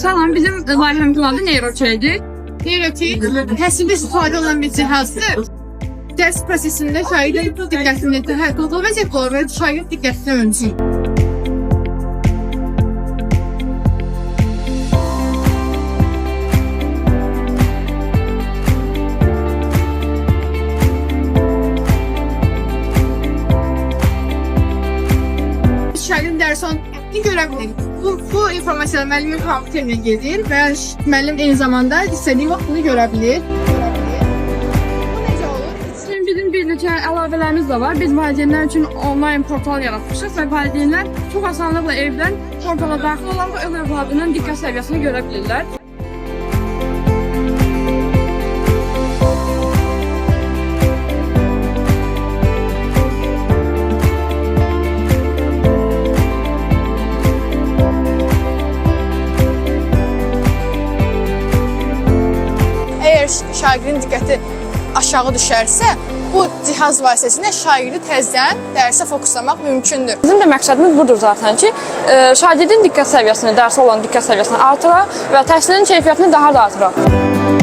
Salam, bizim layihəmizin adı Neyrokeydir. Neyrokey təhsildə istifadə olan bir cihazdır. Dərs prosesində şagirdin diqqətini təhlil və zəkalı və şagird diqqətini öncəyir. Şagird dərsi onu görə bilir. Bu informasiyalar müəllimin kompüterinə gedir və müəllim eyni zamanda istədiyi vaxt bunu görə bilir. Bu necə olur? Bizim bir neçə əlavələrimiz də var. Biz valideynlər üçün onlayn portal yaratmışıq və valideynlər çox asanlıqla evdən portala daxil olan və öz övladının diqqət səviyyəsini görə bilirlər. Əgər şagirdin diqqəti aşağı düşərsə, bu cihaz vasitəsilə şagirdi təzədən dərsə fokuslamaq mümkündür. Bizim də məqsədimiz budur zaten ki, şagirdin diqqət səviyyəsini, dərsə olan diqqət səviyyəsini artıraq və təhsilin keyfiyyətini daha da artıraq.